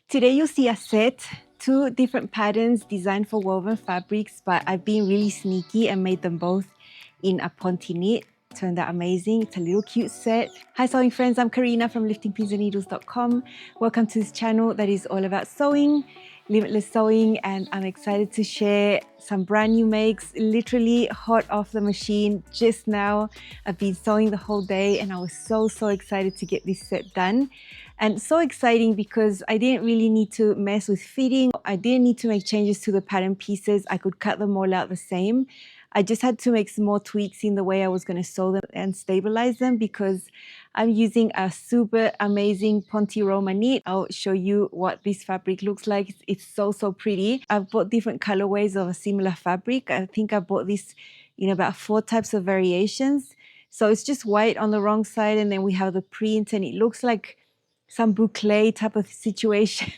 Today you'll see a set, 2 different patterns designed for woven fabrics, but I've been really sneaky and made them both in a Ponte Knit. Turned out amazing. It's a little cute set. Hi sewing friends, I'm Karina from liftingpinsandneedles.com. Welcome to this channel that is all about sewing, limitless sewing, and I'm excited to share some brand new makes, literally hot off the machine just now. I've been sewing the whole day and I was so excited to get this set done. And so exciting because I didn't really need to mess with fitting. I didn't need to make changes to the pattern pieces. I could cut them all out the same. I just had to make some more tweaks in the way I was going to sew them and stabilize them because I'm using a super amazing Ponte Roma knit. I'll show you what this fabric looks like. It's so pretty. I've bought different colorways of a similar fabric. I think I bought this in about 4 types of variations. So it's just white on the wrong side and then we have the print and it looks like some boucle type of situation.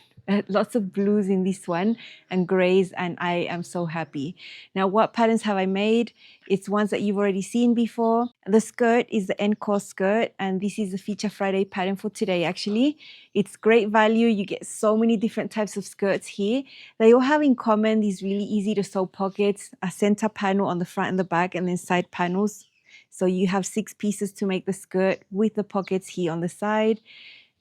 Lots of blues in this one and grays, and I am so happy. Now, what patterns have I made? It's ones that you've already seen before. The skirt is the Encore skirt, and this is the Feature Friday pattern for today actually. It's great value. You get so many different types of skirts here. They all have in common these really easy to sew pockets, a center panel on the front and the back, and then side panels. So you have 6 pieces to make the skirt with the pockets here on the side.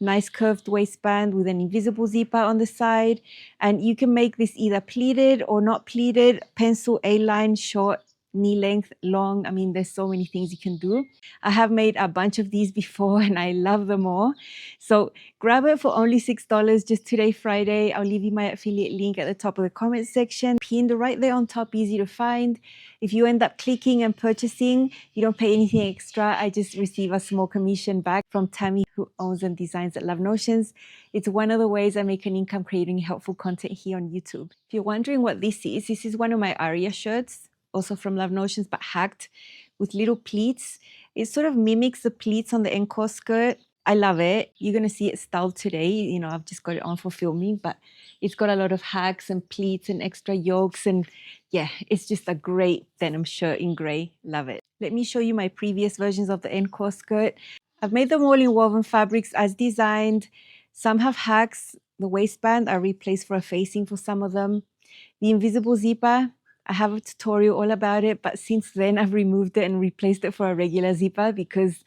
Nice curved waistband with an invisible zipper on the side, and you can make this either pleated or not pleated, pencil, A-line, short, knee length, long. I mean, there's so many things you can do. I have made a bunch of these before and I love them all. So grab it for only $6 just today, Friday. I'll leave you my affiliate link at the top of the comment section, pinned right there on top, easy to find. If you end up clicking and purchasing, you don't pay anything extra. I just receive a small commission back from Tammy, who owns and designs at Love Notions. It's one of the ways I make an income creating helpful content here on YouTube. If you're wondering what this is one of my Aria shirts, also from Love Notions, but hacked with little pleats. It sort of mimics the pleats on the Encore skirt. I love it. You're going to see it styled today. You know, I've just got it on for filming, but it's got a lot of hacks and pleats and extra yokes. And yeah, it's just a great denim shirt in gray. Love it. Let me show you my previous versions of the Encore skirt. I've made them all in woven fabrics as designed. Some have hacks. The waistband I replaced for a facing for some of them. The invisible zipper, I have a tutorial all about it, but since then I've removed it and replaced it for a regular zipper because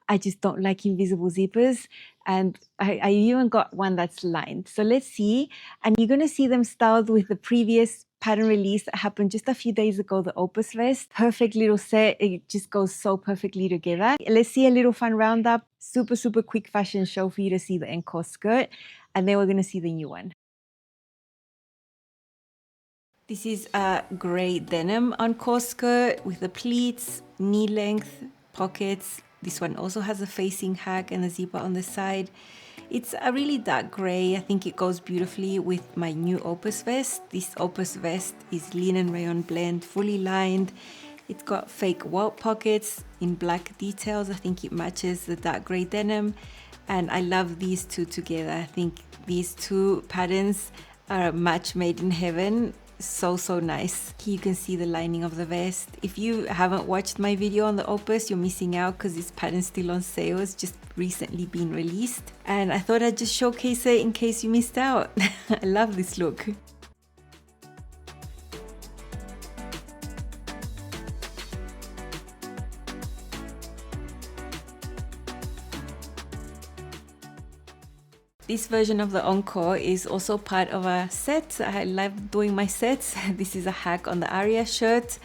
I just don't like invisible zippers. And I even got one that's lined. So let's see. And you're going to see them styled with the previous pattern release that happened just a few days ago, the Opus vest. Perfect little set. It just goes so perfectly together. Let's see a little fun roundup. Super quick fashion show for you to see the Encore skirt. And then we're going to see the new one. This is a grey denim Encore skirt with the pleats, knee length, pockets. This one also has a facing hack and a zipper on the side. It's a really dark grey. I think it goes beautifully with my new Opus vest. This Opus vest is linen rayon blend, fully lined. It's got fake welt pockets in black details. I think it matches the dark grey denim. And I love these two together. I think these two patterns are a match made in heaven. So nice. Here you can see the lining of the vest. If you haven't watched my video on the Opus, you're missing out because this pattern's still on sale. It's just recently been released. And I thought I'd just showcase it in case you missed out. I love this look. This version of the Encore is also part of a set. I love doing my sets. This is a hack on the Aria shirt,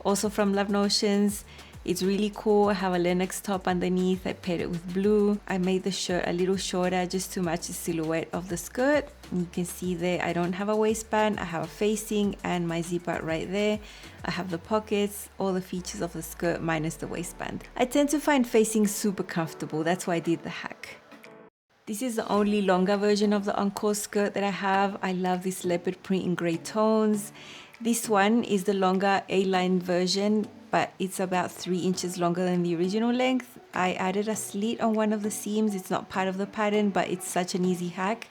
also from Love Notions. It's really cool. I have a Lennox top underneath. I paired it with blue. I made the shirt a little shorter just to match the silhouette of the skirt. And you can see there I don't have a waistband. I have a facing and my zipper right there. I have the pockets, all the features of the skirt minus the waistband. I tend to find facing super comfortable. That's why I did the hack. This is the only longer version of the Encore skirt that I have. I love this leopard print in grey tones. This one is the longer A-line version, but it's about 3 inches longer than the original length. I added a slit on one of the seams. It's not part of the pattern, but it's such an easy hack.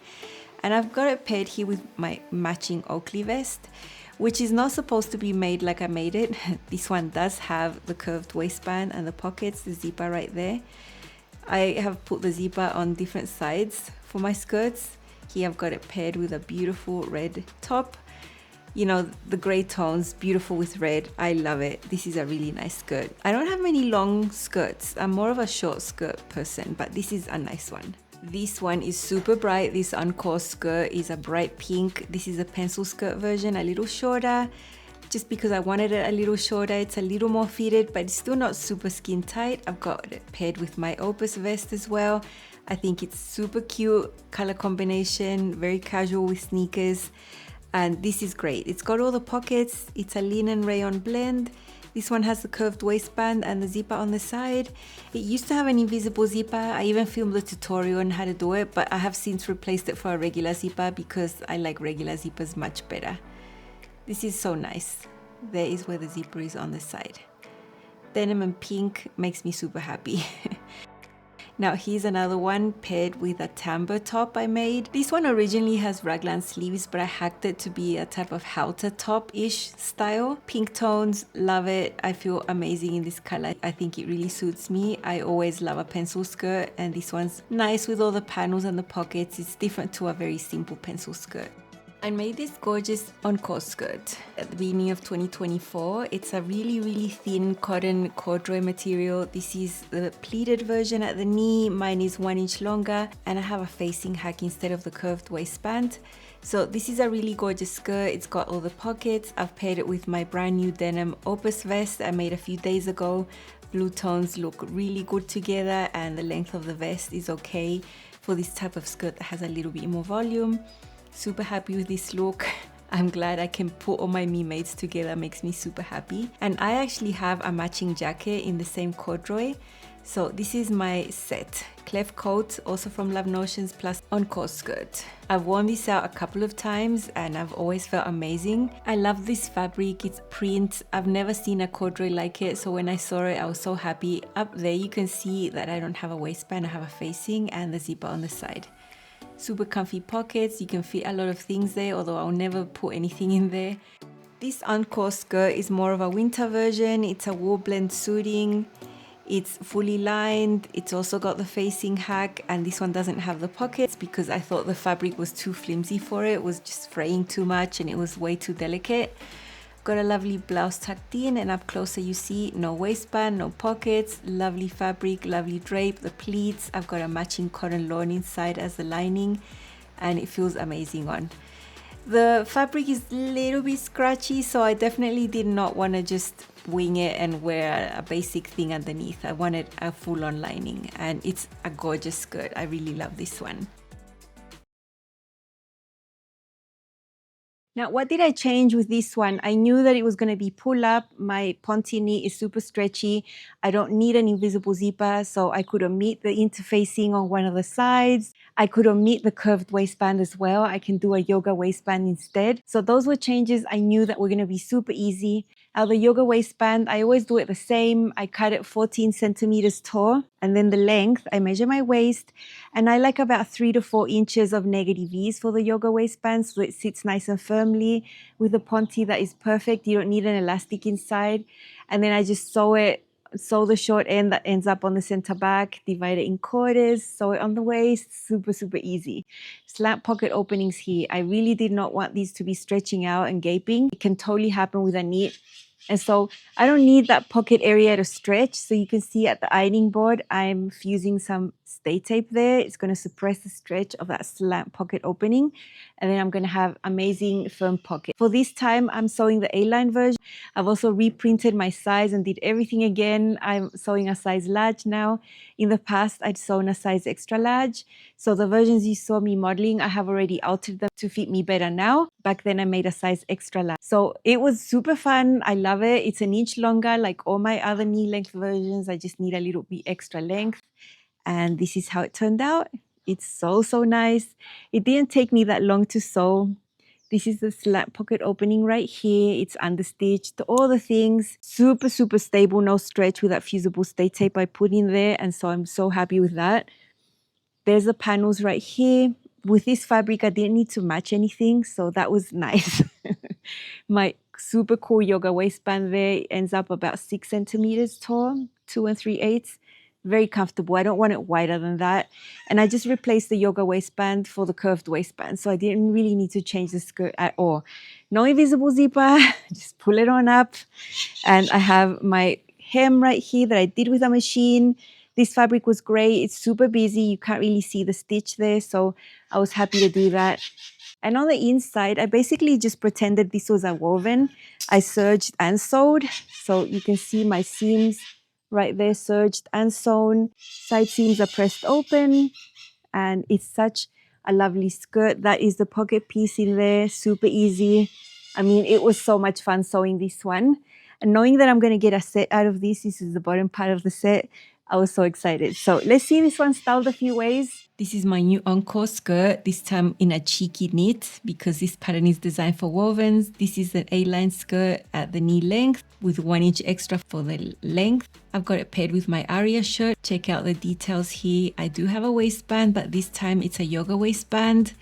And I've got it paired here with my matching Oakley vest, which is not supposed to be made like I made it. This one does have the curved waistband and the pockets, the zipper right there. I have put the zipper on different sides for my skirts. Here I've got it paired with a beautiful red top. You know, the gray tones, beautiful with red. I love it. This is a really nice skirt. I don't have many long skirts. I'm more of a short skirt person, but this is a nice one. This one is super bright. This Encore skirt is a bright pink. This is a pencil skirt version, a little shorter, just because I wanted it a little shorter. It's a little more fitted, but it's still not super skin tight. I've got it paired with my Opus vest as well. I think it's super cute, color combination, very casual with sneakers. And this is great. It's got all the pockets. It's a linen rayon blend. This one has the curved waistband and the zipper on the side. It used to have an invisible zipper. I even filmed a tutorial on how to do it, but I have since replaced it for a regular zipper because I like regular zippers much better. This is so nice. There is where the zipper is on the side. Denim and pink makes me super happy. Now here's another one paired with a timber top I made. This one originally has raglan sleeves, but I hacked it to be a type of halter top-ish style. Pink tones, love it. I feel amazing in this color. I think it really suits me. I always love a pencil skirt, and this one's nice with all the panels and the pockets. It's different to a very simple pencil skirt. I made this gorgeous Encore skirt at the beginning of 2024. It's a really thin cotton corduroy material. This is the pleated version at the knee. Mine is 1 inch longer, and I have a facing hack instead of the curved waistband. So this is a really gorgeous skirt. It's got all the pockets. I've paired it with my brand new denim Opus vest I made a few days ago. Blue tones look really good together, and the length of the vest is okay for this type of skirt that has a little bit more volume. Super happy with this look. I'm glad I can put all my me mates together, makes me super happy. And I actually have a matching jacket in the same corduroy. So this is my set. Clef coat, also from Love Notions, plus Encore skirt. I've worn this out a couple of times and I've always felt amazing. I love this fabric, it's print. I've never seen a corduroy like it, so when I saw it, I was so happy. Up there you can see that I don't have a waistband, I have a facing and the zipper on the side. Super comfy pockets, you can fit a lot of things there, although I'll never put anything in there. This Encore skirt is more of a winter version. It's a wool blend suiting. It's fully lined. It's also got the facing hack, and this one doesn't have the pockets because I thought the fabric was too flimsy for it. It was just fraying too much and it was way too delicate. Got a lovely blouse tucked in, and up closer you see no waistband, no pockets, lovely fabric, lovely drape, the pleats. I've got a matching cotton lawn inside as the lining, and it feels amazing on. The fabric is a little bit scratchy, so I definitely did not want to just wing it and wear a basic thing underneath. I wanted a full-on lining, and it's a gorgeous skirt. I really love this one. Now, what did I change with this one? I knew that it was going to be pull up. My Ponte knit is super stretchy. I don't need an invisible zipper, so I could omit the interfacing on one of the sides. I could omit the curved waistband as well. I can do a yoga waistband instead. So those were changes I knew that were going to be super easy. Now the yoga waistband, I always do it the same. I cut it 14 centimeters tall, and then the length, I measure my waist, and I like about 3 to 4 inches of negative ease for the yoga waistband, so it sits nice and firmly. With the Ponte, that is perfect. You don't need an elastic inside. And then I just sew the short end that ends up on the center back, divide it in quarters, sew it on the waist. Super easy. Slant pocket openings here. I really did not want these to be stretching out and gaping. It can totally happen with a knit. And so I don't need that pocket area to stretch. So you can see at the ironing board, I'm fusing some stay tape there. It's going to suppress the stretch of that slant pocket opening. And then I'm going to have amazing firm pocket. For this time, I'm sewing the A-line version. I've also reprinted my size and did everything again. I'm sewing a size large now. In the past, I'd sewn a size extra large. So the versions you saw me modeling, I have already altered them to fit me better now. Back then, I made a size extra large. So it was super fun. I love it. It's an inch longer, like all my other knee length versions. I just need a little bit extra length. And this is how it turned out. It's so nice. It didn't take me that long to sew. This is the slant pocket opening right here. It's understitched, all the things. Super stable, no stretch with that fusible stay tape I put in there. And so I'm so happy with that. There's the panels right here. With this fabric, I didn't need to match anything, so that was nice. My super cool yoga waistband there ends up about 6 centimeters tall, 2 3/8. Very comfortable. I don't want it wider than that. And I just replaced the yoga waistband for the curved waistband. So I didn't really need to change the skirt at all. No invisible zipper, just pull it on up. And I have my hem right here that I did with a machine. This fabric was great. It's super busy. You can't really see the stitch there. So I was happy to do that. And on the inside, I basically just pretended this was a woven. I serged and sewed. So you can see my seams right there, serged and sewn. Side seams are pressed open. And it's such a lovely skirt. That is the pocket piece in there, super easy. I mean, it was so much fun sewing this one. And knowing that I'm going to get a set out of this is the bottom part of the set, I was so excited. So let's see this one styled a few ways. This is my new Encore skirt, this time in a cheeky knit because this pattern is designed for wovens. This is an A-line skirt at the knee length with 1 inch extra for the length. I've got it paired with my Aria shirt. Check out the details here. I do have a waistband, but this time it's a yoga waistband.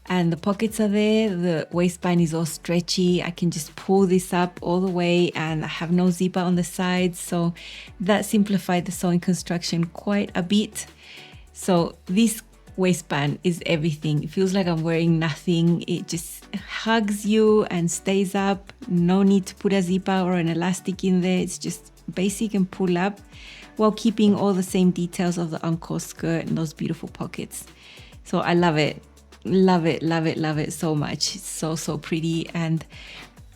And the pockets are there. The waistband is all stretchy. I can just pull this up all the way and I have no zipper on the sides. So that simplified the sewing construction quite a bit. So this waistband is everything. It feels like I'm wearing nothing. It just hugs you and stays up. No need to put a zipper or an elastic in there. It's just basic and pull up while keeping all the same details of the Encore skirt and those beautiful pockets. So I love it. Love it, love it, love it so much. It's so, so pretty. And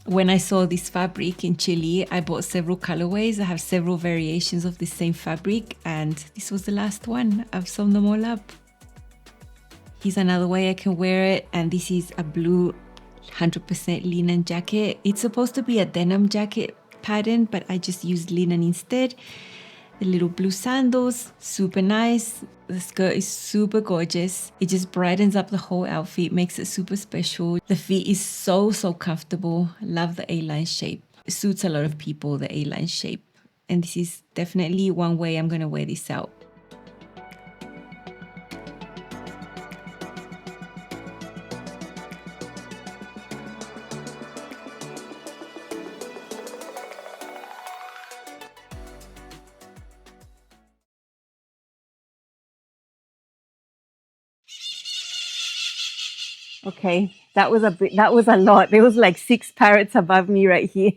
when I saw this fabric in Chile, I bought several colorways. I have several variations of the same fabric, and this was the last one. I've sewn them all up. Here's another way I can wear it, and this is a blue 100% linen jacket. It's supposed to be a denim jacket pattern, but I just used linen instead. The little blue sandals, super nice. The skirt is super gorgeous. It just brightens up the whole outfit, makes it super special. The fit is so, so comfortable. Love the A-line shape. It suits a lot of people, the A-line shape. And this is definitely one way I'm gonna wear this out. Okay, that was a lot. There was like 6 parrots above me right here.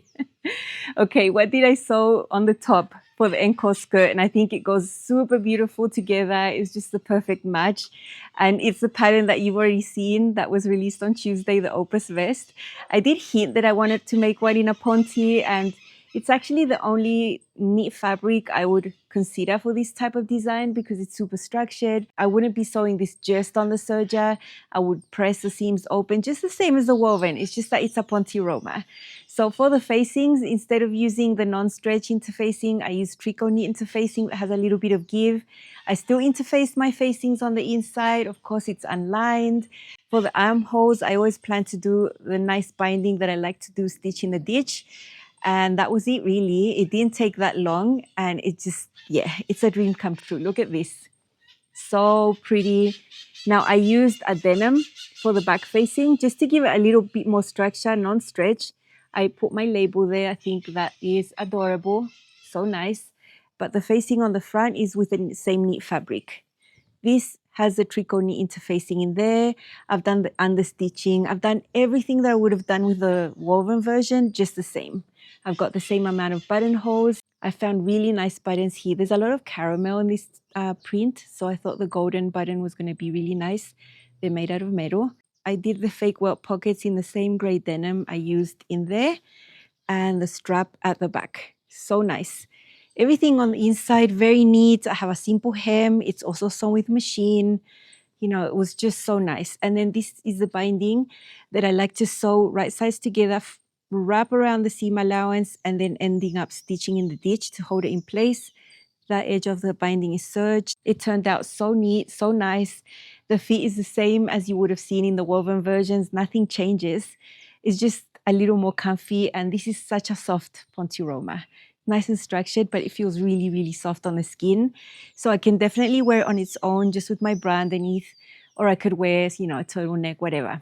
Okay, what did I sew on the top for the Encore skirt? And I think it goes super beautiful together. It's just the perfect match. And it's the pattern that you've already seen that was released on Tuesday, the Opus vest. I did hint that I wanted to make one in a Ponte, and it's actually the only knit fabric I would consider for this type of design because it's super structured. I wouldn't be sewing this just on the serger. I would press the seams open just the same as the woven. It's just that it's a Ponte Roma. So for the facings, instead of using the non-stretch interfacing, I use tricot knit interfacing that has a little bit of give. I still interfaced my facings on the inside. Of course, it's unlined. For the armholes, I always plan to do the nice binding that I like to do, stitch in the ditch. And that was it really. It didn't take that long and it just, yeah, it's a dream come true. Look at this. So pretty. Now I used a denim for the back facing just to give it a little bit more structure, non-stretch. I put my label there. I think that is adorable. So nice. But the facing on the front is with the same knit fabric. This has the tricot knit interfacing in there. I've done the understitching. I've done everything that I would have done with the woven version, just the same. I've got the same amount of buttonholes. I found really nice buttons here. There's a lot of caramel in this print, so I thought the golden button was going to be really nice. They're made out of metal. I did the fake welt pockets in the same grey denim I used in there, and the strap at the back. So nice. Everything on the inside, very neat. I have a simple hem. It's also sewn with machine. You know, it was just so nice. And then this is the binding that I like to sew right sides together, wrap around the seam allowance, and then ending up stitching in the ditch to hold it in place. That edge of the binding is serged. It turned out so neat, so nice. The fit is the same as you would have seen in the woven versions. Nothing changes. It's just a little more comfy, and this is such a soft Ponte Roma. Nice and structured, but it feels really, really soft on the skin. So I can definitely wear it on its own, just with my bra underneath, or I could wear, you know, a turtleneck, whatever.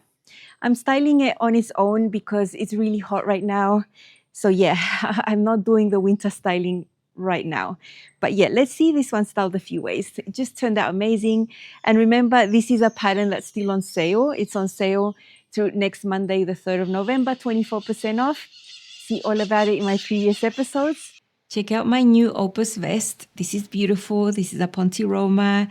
I'm styling it on its own because it's really hot right now. So yeah, I'm not doing the winter styling right now. But yeah, let's see this one styled a few ways. It just turned out amazing. And remember, this is a pattern that's still on sale. It's on sale to next Monday, the 3rd of November, 24% off. See all about it in my previous episodes. Check out my new Opus vest. This is beautiful. This is a Ponte Roma.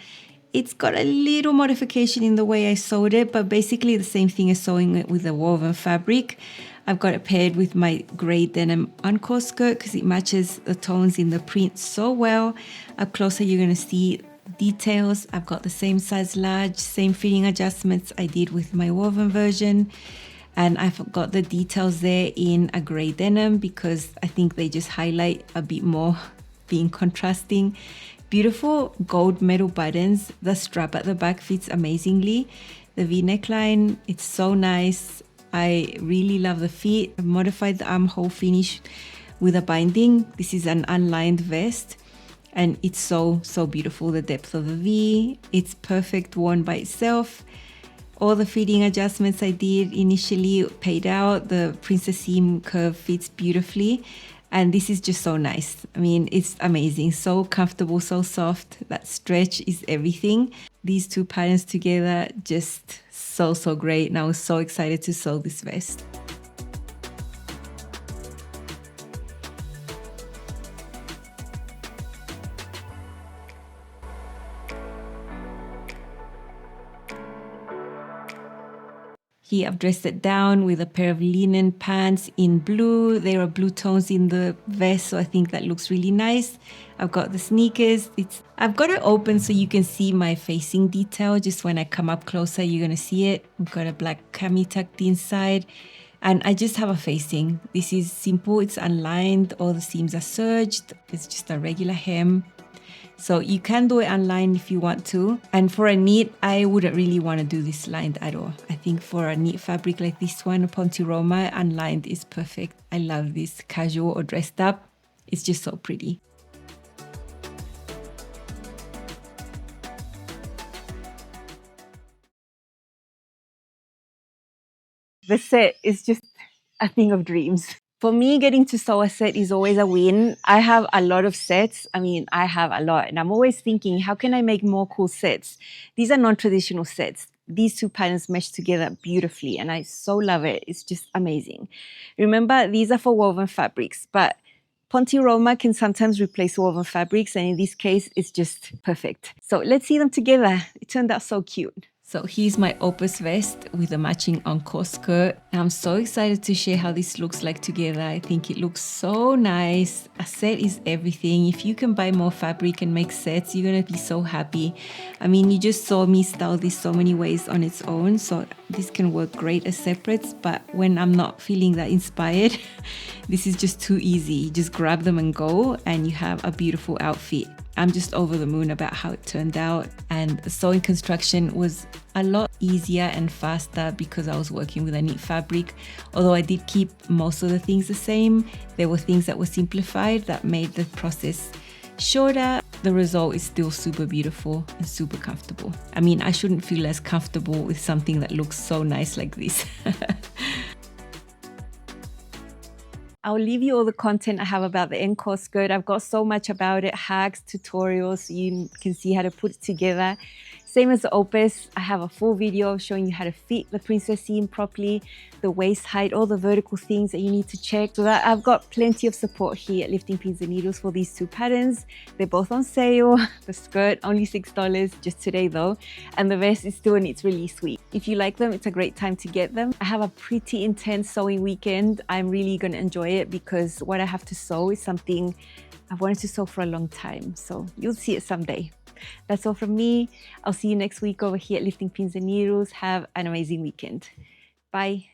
It's got a little modification in the way I sewed it, but basically the same thing as sewing it with a woven fabric. I've got it paired with my grey denim Encore skirt because it matches the tones in the print so well. Up closer, you're going to see details. I've got the same size large, same fitting adjustments I did with my woven version. And I've got the details there in a grey denim because I think they just highlight a bit more, being contrasting. Beautiful gold metal buttons. The strap at the back fits amazingly. The V neckline, it's so nice. I really love the fit. I've modified the armhole finish with a binding. This is an unlined vest and it's so beautiful. The depth of the V, it's perfect worn by itself. All the fitting adjustments I did initially paid out. The princess seam curve fits beautifully. And this is just so nice. I mean, it's amazing. So comfortable, so soft. That stretch is everything. These two patterns together, just so great. And I was so excited to sew this vest. Here I've dressed it down with a pair of linen pants in blue. There are blue tones in the vest, so I think that looks really nice. I've got the sneakers. I've got it open so you can see my facing detail. Just when I come up closer, you're gonna see it. I've got a black cami tucked inside. And I just have a facing. This is simple, it's unlined, all the seams are serged. It's just a regular hem. So you can do it unlined if you want to. And for a knit, I wouldn't really want to do this lined at all. I think for a knit fabric like this one, Ponte Roma, unlined is perfect. I love this casual or dressed up. It's just so pretty. The set is just a thing of dreams. For me, getting to sew a set is always a win. I have a lot of sets. I mean, I have a lot. And I'm always thinking, how can I make more cool sets? These are non-traditional sets. These two patterns mesh together beautifully. And I so love it. It's just amazing. Remember, these are for woven fabrics. But Ponte Roma can sometimes replace woven fabrics. And in this case, it's just perfect. So let's see them together. It turned out so cute. So here's my Opus vest with a matching Encore skirt. I'm so excited to share how this looks like together. I think it looks so nice. A set is everything. If you can buy more fabric and make sets, you're gonna be so happy. I mean, you just saw me style this so many ways on its own, so this can work great as separates, but when I'm not feeling that inspired, this is just too easy. You just grab them and go, and you have a beautiful outfit. I'm just over the moon about how it turned out, and the sewing construction was a lot easier and faster because I was working with a knit fabric. Although I did keep most of the things the same, there were things that were simplified that made the process shorter. The result is still super beautiful and super comfortable. I mean, I shouldn't feel less comfortable with something that looks so nice like this. I'll leave you all the content I have about the Encore skirt. I've got so much about it, hacks, tutorials, so you can see how to put it together. Same as the Opus, I have a full video showing you how to fit the princess seam properly, the waist height, all the vertical things that you need to check. So that I've got plenty of support here at Lifting Pins and Needles for these two patterns. They're both on sale. The skirt, only $6 just today though. And the vest is still in its release week. If you like them, it's a great time to get them. I have a pretty intense sewing weekend. I'm really gonna enjoy it because what I have to sew is something I've wanted to sew for a long time. So you'll see it someday. That's all from me. I'll see you next week over here at Lifting Pins and Needles. Have an amazing weekend. Bye.